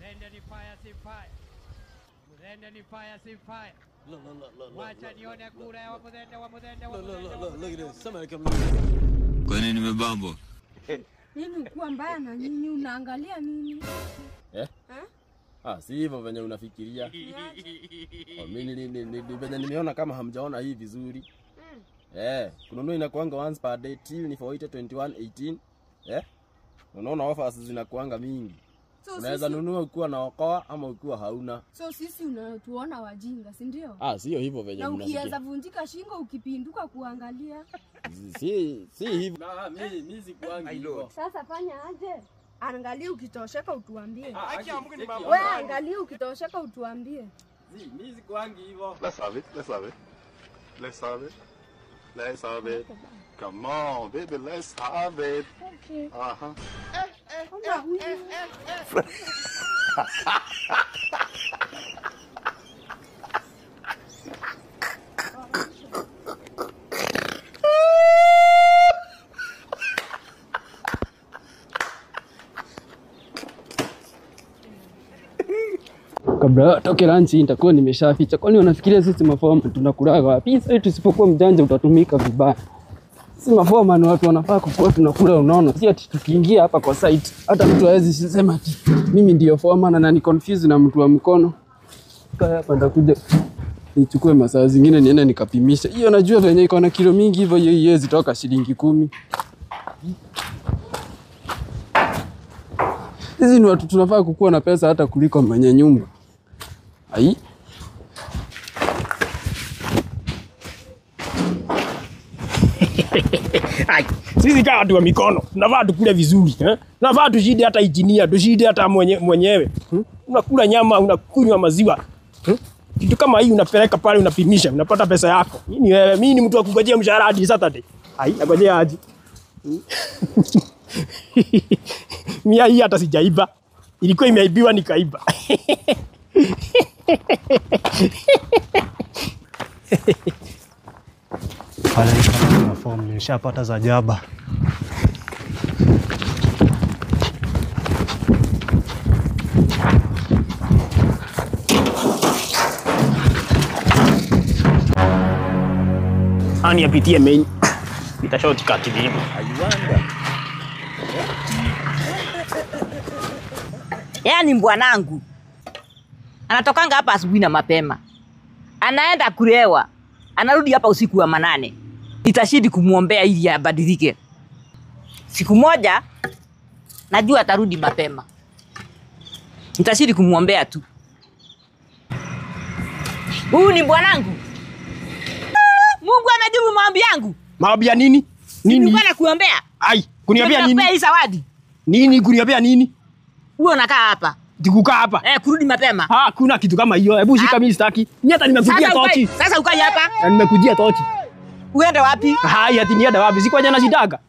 Mudende ni fire si fire. Mudende ni fire si fire. Wacha nione kura ya Mudende wa Mudende wa Mudende. Look at this. Somebody come Kwa nini nimebambo? Nini kuwa mbaya na nini unaangalia nini? si hivyo venye unafikiria. Mimi nimeona kama hamjaona hii vizuri. Kununua inakuanga once per day till ni for 2118. Unaona offers zinakuanga mingi. So unaweza nunua ukiwa na okoa ama ukiwa hauna. So sisi unatuona wajinga, si ndio? Sio hivyo venye mnafikiria. Na ukiweza vunjika shingo ukipinduka kuangalia. Si hivyo. Mimi sikuangi hivyo. Sasa fanya aje? Angalia ukitosheka utuambie. Wewe angalia ukitosheka utuambie. Mimi sikuangi hivyo. Let's have it. Come on, baby, let's have it. Okay. Kabla toke lunch nitakuwa nimeshaficha. Kwani unafikiria sisi mafoma tunakulaga wapi? Sasa tusipokuwa mjanja utatumika vibaya. Si mafoma ni watu wanafaa kukua tunakula unaona. Si ati tukiingia hapa kwa site hata mtu hawezi sema ati mimi ndio foma na nani confuse na mtu wa mkono. Kaya hapa ndakuja nichukue masaa zingine niende nikapimisha. Hiyo najua venye iko na kilo mingi hivyo hiyo iwezi toka shilingi 10. Hizi ni watu tunafaa kukua na pesa hata kuliko mwenye nyumba. Ai. Sisi kama watu wa mikono, tunafaa tukule vizuri, tunafaa tushinde hata injinia, tushinde hata mwenyewe. Unakula nyama, unakunywa maziwa. Kitu kama hii unapeleka pale unapimisha, unapata pesa yako. Mimi ni mtu wa kungojea mshahara hadi Saturday. Nangojea aje. Mia hii hata sijaiba. Ilikuwa imeibiwa nikaiba. Pale na form nishapata za jaba. Ani apitie main. Pita shortcut hivi. Yaani mbwanangu anatokanga hapa asubuhi na mapema, anaenda kulewa, anarudi hapa usiku wa manane. Nitashidi kumuombea ili abadilike. Siku moja najua atarudi mapema, nitashidi kumuombea tu. Huyu ni bwanangu. Mungu amejibu maombi yangu. Maombi ya nini? Nini? Nilikuwa nakuombea. Kuniombea nini? Hii zawadi. Nini kuniombea nini? Wewe unakaa hapa. Kukaa hapa? Kurudi mapema. Kuna kitu kama hiyo. Hebu shika mimi sitaki. Mimi hata nimekujia tochi. Sasa ukaje hapa? Nimekujia tochi. Uende wapi? Ati niende wapi? Siko jana shidaga.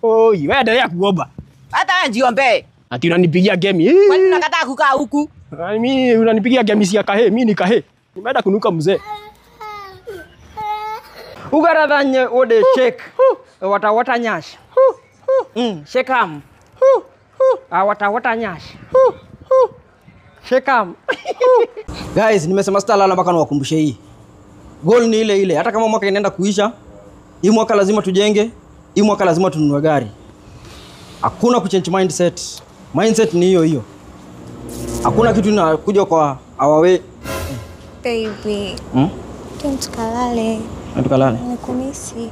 Wewe endelea kuomba. Hata wewe jiombee. Ati unanipigia game. Kwani unakataa kukaa huku? Mimi unanipigia game si ya kahe, mimi ni kahe. Nimeenda kunuka mzee. Ugaradhanye ode shake. Wata nyash. Shekam. Wata nyash. Shekam. Guys, nimesema sitalala mpaka niwakumbushe hii. Goal ni ile ile. Hata kama mwaka inaenda kuisha, hii mwaka lazima tujenge, hii mwaka lazima tununue gari. Hakuna kuchange mindset. Mindset ni hiyo hiyo. Hakuna kitu inakuja kwa our way. Baby. Tukalale. Tukalale. Nikumisi.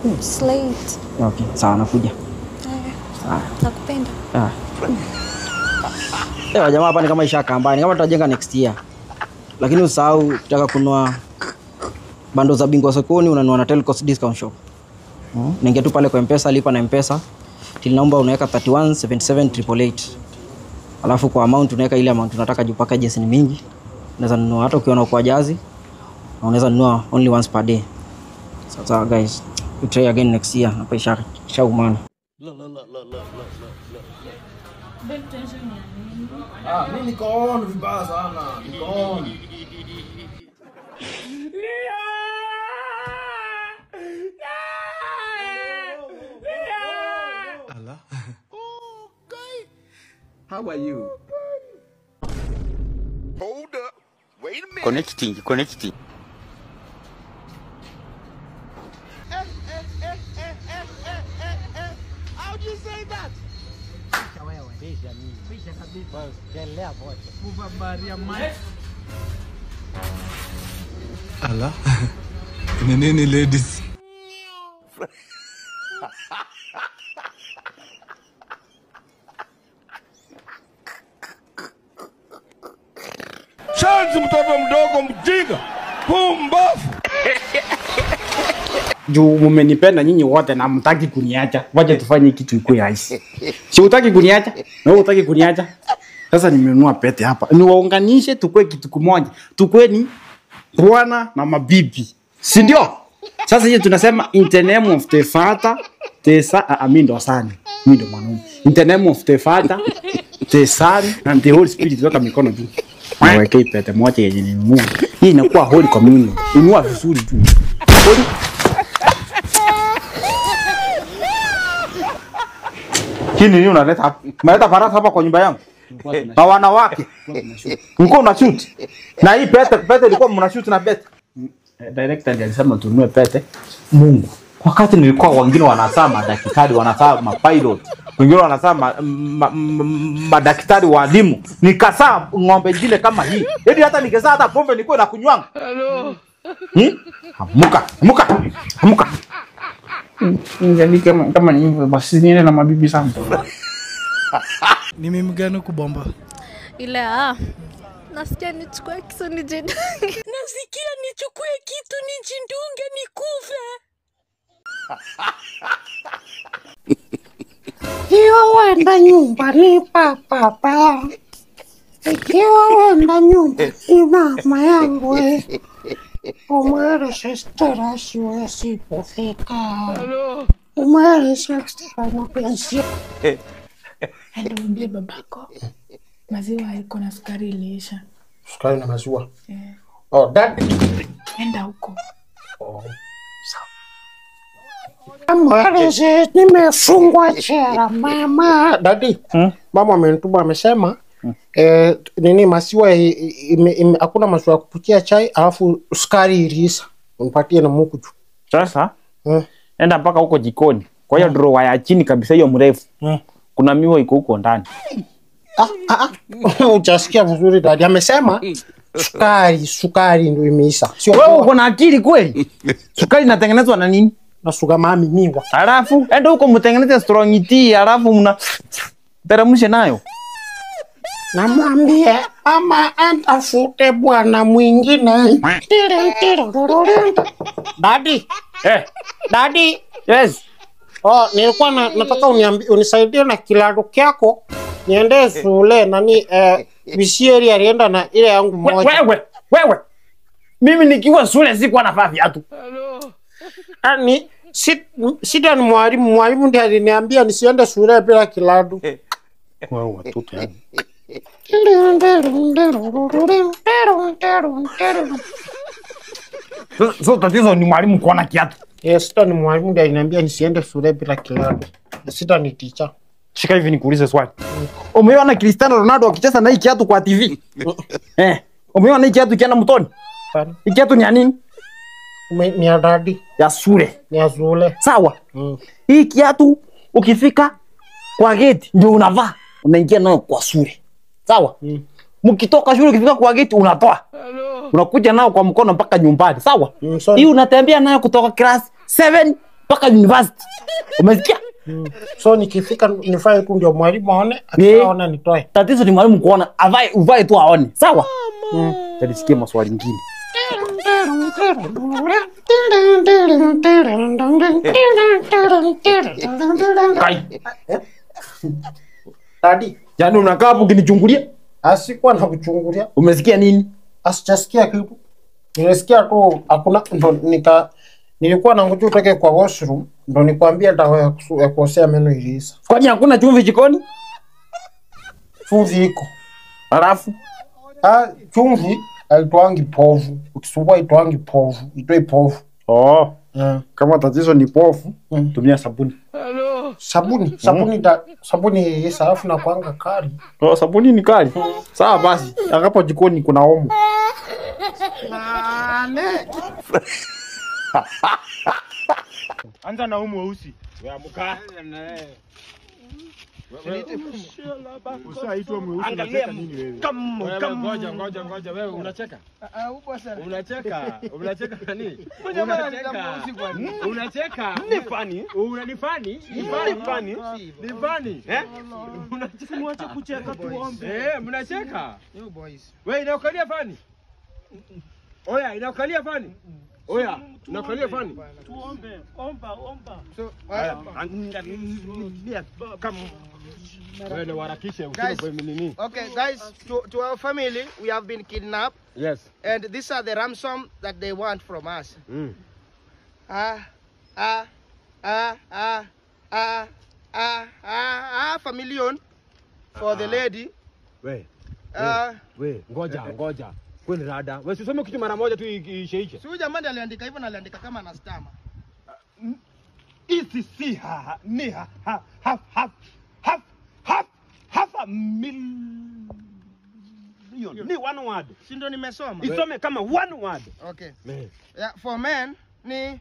It's late. Okay, sawa nakuja. Nakupenda. Jamaa hapa ni kama isha kambani, kama tutajenga next year. Lakini usahau ukitaka kununua bando za Bingwa sokoni unanunua na Telcos discount shop. Ninge tu pale kwa M-Pesa, lipa na M-Pesa. Till naomba unaweka 3177888. Alafu kwa amount unaweka ile amount unataka juu packages ni mingi. Unaweza nunua hata ukiona kwa jazi. Unaweza nunua only once per day. So guys, we try again next year. Hapa isha umana. Mimi niko on vibaya sana. Niko on. Allah. Okay. How are you? Connecting. How do you say that? Ala. Nini ladies? Shanzi mtoto mdogo mjinga. Pumbafu. Juu mmenipenda nyinyi wote na mtaki kuniacha. Wacha tufanye kitu ikuwe rahisi. Si utaki kuniacha? Na wewe utaki kuniacha? Sasa nimenunua pete hapa. Niwaunganishe tukue kitu kimoja. Tukue ni bwana na mabibi. Si ndio? Sasa hiyo tunasema in the name of the Father, the Son, mimi ndo sana. Mimi ndo mwanaume. In the name of the Father, the Son and the Holy Spirit. Weka mikono juu. Niweke pete moja yenye ninunua. Hii inakuwa Holy Communion. Inua vizuri tu. Holy. Hii nini unaleta hapa? Umeleta farasa hapa kwa nyumba yangu? Na wanawake. Mko una shoot. Na hii pete ilikuwa mna shoot na pete. Director ndiye alisema tununue pete. Mungu. Wakati nilikuwa wengine wanasaa madaktari, wanasaa mapilot, wengine wanasaa madaktari walimu. Nikasaa ng'ombe jile kama hii. Hadi hata nikizaa hata pombe nilikuwa na kunywanga. Hello. Amuka. Njani kama ni basi niende na mabibi zangu. Ni mimi gani kubomba? Ile nasikia nichukue kitu nijidunge. Nasikia nichukue kitu nijidunge nikufe. Ikiwa wenda nyumbani papa. Ikiwa wenda nyumbani mama yangu. Umwere sister siwezi kufika. Umwere sister na pensi. Endo mbie babako. Maziwa haiko na sukari iliisha. Sukari na maziwa? Oh, dad. Enda huko. Oh. Umwere nimefungwa jela mama. Daddy, mama amenituma amesema nini maziwa hakuna maziwa kupikia chai alafu sukari iliisha. Unipatie na muku tu. Sasa? Enda mpaka huko jikoni. Kwa hiyo drawer ya chini kabisa hiyo mrefu. Kuna miwa iko huko ndani. Utasikia vizuri dadi. Amesema sukari ndio imeisha. Wewe uko na akili kweli? Sukari inatengenezwa na nini? Na sugar mami miwa. Alafu enda huko mtengeneze strong tea alafu mna teremshe nayo. Namwambie ama atafute bwana mwingine. Daddy. Daddy. Yes. Nilikuwa nataka unisaidie na kilado kyako. Niende shule nani Bisieri alienda na ile yangu moja. Wewe. Mimi nikiwa shule sikuwa nafaa viatu. Ani sida ni mwalimu ndiye aliniambia nisiende shule bila kilado. Wewe watoto yani. So tatizo ni mwalimu kuona kiatu. Yes, sita ni mwalimu ndiye aliniambia nisiende shule bila kilado. Sita ni teacher. Shika hivi nikuulize swali. Umeona Cristiano Ronaldo akicheza na hii kiatu kwa TV? Umeona hii kiatu kiana mtoni? Hii kiatu ni ya nini? Ni ya daddy. Ya shule. Ni ya shule. Sawa. Hii kiatu ukifika kwa gate ndio unavaa. Unaingia nayo kwa shule. Sawa? Mkitoka shule ukifika kwa gate unatoa. Unakuja nao kwa mkono mpaka nyumbani. Sawa? Hii unatembea nayo kutoka class 7 mpaka university. Umesikia? So nikifika nifanye tu ndio mwalimu aone, akiona nitoe. Tatizo ni mwalimu kuona, uvae tu aone. Sawa? Nisikie maswali mengine. Daddy, yani unakaa hapo ukinichungulia? Asikuwa na kuchungulia. Umesikia nini? Asijasikia kitu. Nilisikia tu hakuna ndo nilikuwa na ngoja utoke kwa washroom ndo nikwambia dawa ya kuosea meno iliisha. Kwani hakuna chumvi jikoni? Chumvi iko. Alafu chumvi haitwangi povu. Ukisumbua haitwangi povu, itoi povu. Kama tatizo ni povu, tumia sabuni. Sabuni iliisha alafu na kuanga kali. Sabuni ni kali. Sawa basi, hapo jikoni kuna omo. Ane. Anza na umu weusi. Wewe amuka. Usaitwa mweusi. Angalia nini wewe? Ngoja wewe unacheka? Upo sana. Unacheka nani? Unacheka. Ni funny. Unanifani? Ni funny. Unacheka mwache kucheka tuombe. Mnacheka? You boys. Wewe inaokalia funny? Oya, inaokalia funny? Oya, inaokalia funny? Tuombe. Omba. So, come. Guys, okay, guys, to our family, we have been kidnapped. Yes. And these are the ransom that they want from us. Half a million for the lady. We, ngoja. Kwani rada. Wewe usisome kitu mara moja tu ishe. Si huyu jamani aliandika hivyo na aliandika kama anastama. Isi ha half a million. Ni one word. Si ndio nimesoma? Isome kama one word. Okay. Yeah, for men ni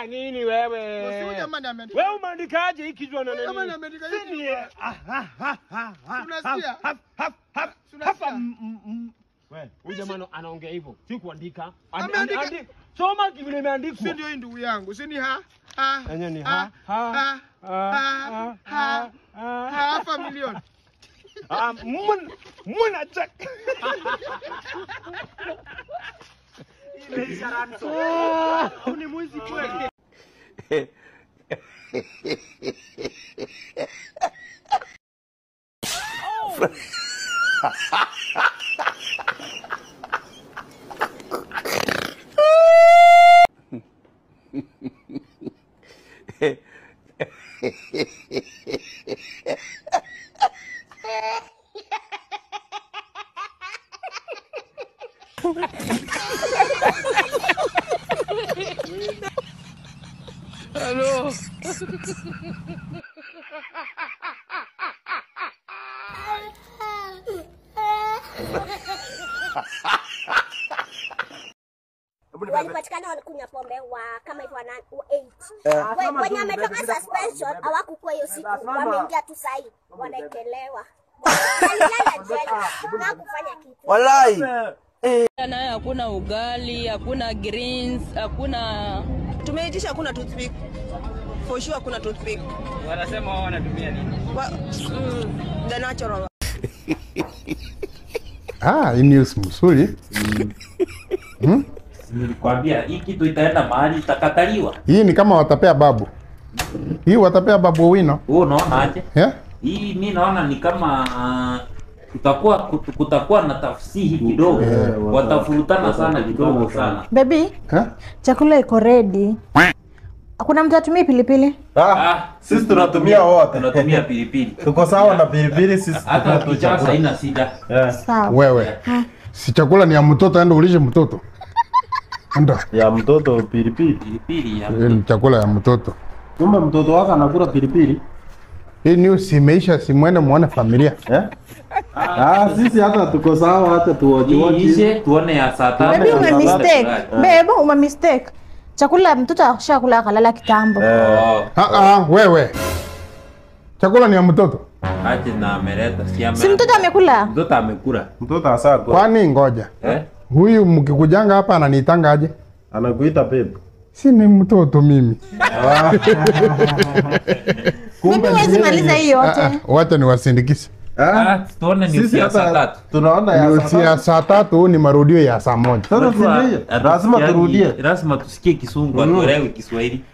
nini wewe? Wewe jamani ameandika. Wewe umeandikaje hiki kitu na nini? Jamani ameandika hivi. Unasikia? Wewe, huyu jamaa anaongea hivyo. Si kuandika. Ameandika. Soma vile imeandikwa. Si ndio ndugu yangu. Si ni Enye ni half a million. Muna check. Ile sharanso. Ni mwizi kweli. Hello. Walipatikana wanakunywa pombe wa kama hivyo 8. Wenye ametoka suspension hawakukuwa hiyo siku, wameingia tu sahi wanaekelewa. Walilala jela na kufanya kitu. Wallahi. Naye hakuna ugali, hakuna greens, hakuna Tumeitisha hakuna toothpick. For sure hakuna toothpick. Wanasema wao wanatumia nini? The natural. Hii news mzuri. Nilikwambia hii kitu itaenda mahali itakataliwa. Hii ni kama watapea babu. Hii watapea babu wino. Wewe unaona aje? Yeah? Hii mimi naona ni kama kutakuwa na tafsiri kidogo. Watafurutana sana kidogo sana. Baby, chakula iko ready. Hakuna mtu atumie pilipili? Sisi tunatumia wote. Tunatumia pilipili. Tuko sawa na pilipili sisi. Hata tukichasa haina shida. Sawa. Wewe. Si chakula ni ya mtoto, enda ulishe mtoto. Enda. Ya mtoto pilipili. Pilipili ya mtoto. Ni chakula ya mtoto. Kumbe mtoto wako anakula pilipili. Hii news imeisha, simwende muone familia. Sisi hata tuko sawa, hata tuoje tuone ya saa 5. Baby, ume mistake. Baby, ume mistake. Chakula mtoto ashakula akalala kitambo. Wewe. Chakula ni ya mtoto. Aje na ameleta si mtoto amekula? Mtoto amekula. Mtoto hasa kwa. Kwani ngoja. Huyu mkikujanga hapa ananiitanga aje? Anakuita babe. Si ni mtoto mimi. Kumbe huwezi maliza hii yote. Wacha niwasindikize. Tuone ni sisi ya saa 3. Tunaona ya saa 3 ni marudio ya saa 1. Sasa lazima turudie. Lazima tusikie Kisungu tuelewe Kiswahili.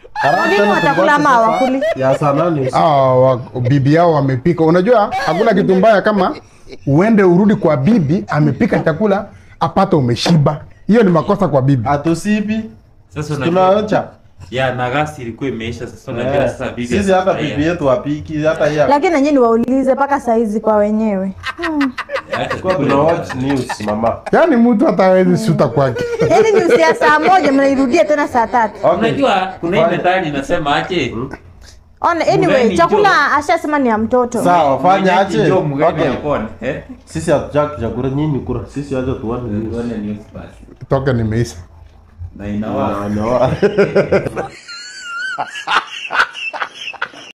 Wengine watakula ama hawakuli? Ya saa 8. Bibi yao wamepika. Unajua hakuna kitu mbaya kama uende urudi kwa bibi amepika chakula apata umeshiba. Hiyo ni makosa kwa bibi. Atusibi. Sasa tunaacha. Ya na gasi ilikuwa imeisha sasa unajua sasa bibi. Sisi hata bibi yetu apiki hata yeye. Lakini na nyinyi waulize paka saizi kwa wenyewe. Kuna watch news mama. Yaani mtu hatawezi suta kwake. Yaani news ya saa 1 mnairudia tena saa 3. Unajua kuna ile methali inasema aje? Anyway, chakula ashasema ni ya mtoto. Sawa, fanya aje. Ndio mgeni Okay. yapone. Sisi hatutaki chakula nyinyi kura. Sisi aje tuone news basi. Toka nimeisha. Na inawa.